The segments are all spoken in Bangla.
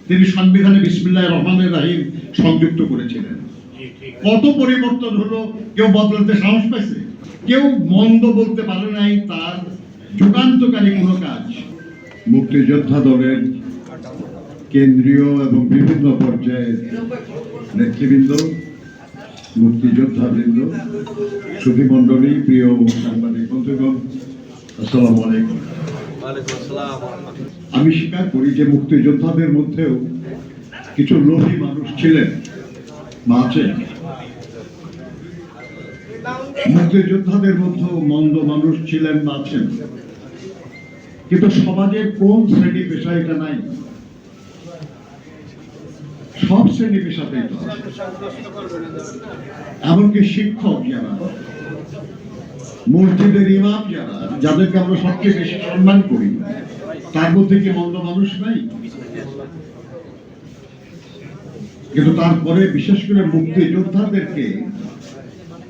তিনি সংবিধানে বিসমিল্লাহির রহমানির রহিম সংযুক্ত করেছিলেন। কত পরিবর্তন হলো, কেউ বদলাতে সাহস পাইছে? কেউ মন্দ বলতে পারে নাই তার যুগান্তকারী কোনো কাজ। মুক্তিযোদ্ধা দলের কেন্দ্রীয় এবং বিভিন্ন পর্যায়ের নেতৃবৃন্দ, মুক্তিযোদ্ধাবৃন্দ, সুধীমণ্ডলী, প্রিয় সাংবাদিক বন্ধুগণ, আসসালামু আলাইকুম। আমি স্বীকার করি যে মুক্তিযোদ্ধাদের মধ্যেও কিছু লোভী মানুষ ছিলেন বা আছেন। মুক্তিযোদ্ধাদের মধ্যেও মন্দ মানুষ ছিলেন বা আছেন, কিন্তু সমাজের কোন শ্রেণী পেশা এটা নাই? সব শ্রেণী পেশাতেই তো, এমনকি শিক্ষক যারা, মসজিদের ইমাম যারা, যাদেরকে আমরা সবচেয়ে বেশি সম্মান করি, তার মধ্যে কি মন্দ মানুষ নাই? কিন্তু তারপরে বিশেষ করে মুক্তিযোদ্ধাদেরকে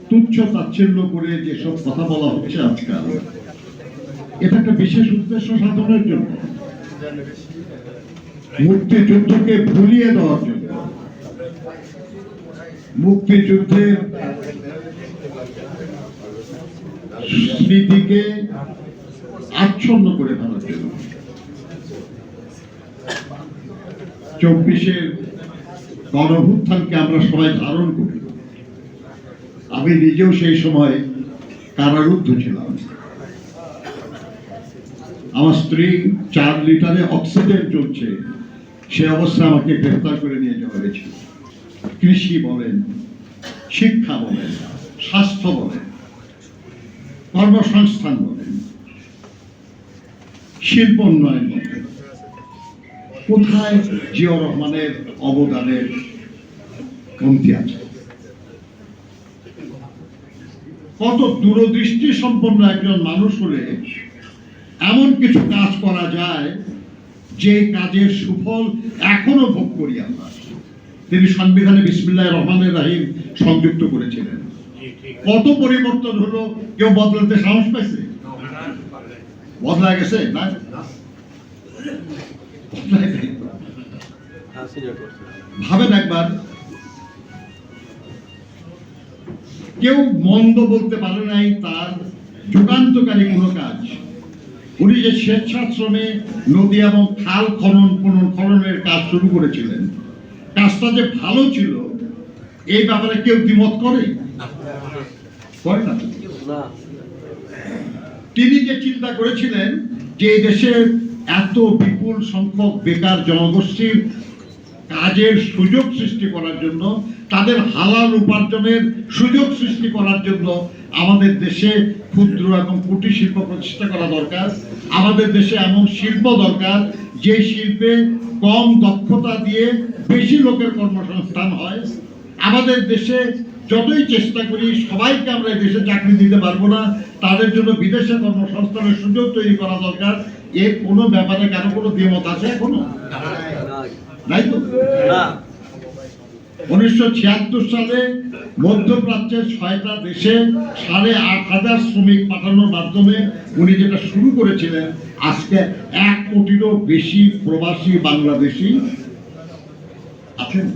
তুচ্ছ তাচ্ছিল্য করে যেসব কথা বলা হচ্ছে আজকাল, এটা একটা বিশেষ উদ্দেশ্য সাধনের জন্য, মুক্তিযুদ্ধকে ভুলিয়ে দেওয়ার জন্য, মুক্তিযুদ্ধের স্মৃতিকে আচ্ছন্ন করে ফেলার জন্য। 24-এর গণঅভ্যুত্থানকে আমরা সবাই ধারণ করি। আমি নিজেও সেই সময় কারারুদ্ধ ছিলাম। আমার স্ত্রী 4 লিটারে অক্সিজেন চলছে, সে অবস্থায় আমাকে গ্রেফতার করে নিয়ে যাওয়া হয়েছিল। কৃষি বলেন, শিক্ষা বলেন, স্বাস্থ্য বলেন, কর্মসংস্থান বলেন, শিল্প উন্নয়ন বলেন, কোথায় জিয়াউর রহমানের অবদানের কমতি আছে? কত দূরদৃষ্টি সম্পন্ন একজন মানুষ হলে এমন কিছু কাজ করা যায় যে কাজের সুফল এখনো ভোগ করি আমরা। তিনি সংবিধানে বিসমিল্লাহির রহমানির রহিম সংযুক্ত করেছিলেন। কত পরিবর্তন হলো, কেউ বদলাতে সাহস পাইছে? বদলা গেছে না? ভাবেন একবার, কেউ মন্দ বলতে পারে নাই তার যুগান্তকারী কোনো কাজ। উনি যে স্বেচ্ছাশ্রমে নদী এবং খাল খননের কাজ শুরু করেছিলেন, কাজটা যে ভালো ছিল এই ব্যাপারে কেউ দ্বিমত করে না। তিনি যে চিন্তা করেছিলেন যে এই দেশের এত বিপুল সংখ্যক বেকার জনগোষ্ঠীর কাজের সুযোগ সৃষ্টি করার জন্য, তাদের হালাল উপার্জনের সুযোগ সৃষ্টি করার জন্য আমাদের দেশে ক্ষুদ্র এবং কুটির শিল্প প্রতিষ্ঠা করা দরকার। আমাদের দেশে এমন শিল্প দরকার যে শিল্পে কম দক্ষতা দিয়ে বেশি লোকের কর্মসংস্থান হয়। আমাদের দেশে যতই চেষ্টা করি সবাইকে আমরা এই দেশে চাকরি দিতে পারবো না, তাদের জন্য বিদেশে কর্মসংস্থানের সুযোগ তৈরি করা দরকার। এর কোনো ব্যাপারে কেন কোনো দ্বিমত আছে এখনো? নাই তো। 1976 সালে মধ্যপ্রাচ্যের 6টা দেশে 8,500 শ্রমিক পাঠানোর মাধ্যমে উনি যেটা শুরু করেছিলেন, আজকে 1 কোটিরও বেশি প্রবাসী বাংলাদেশি আছেন।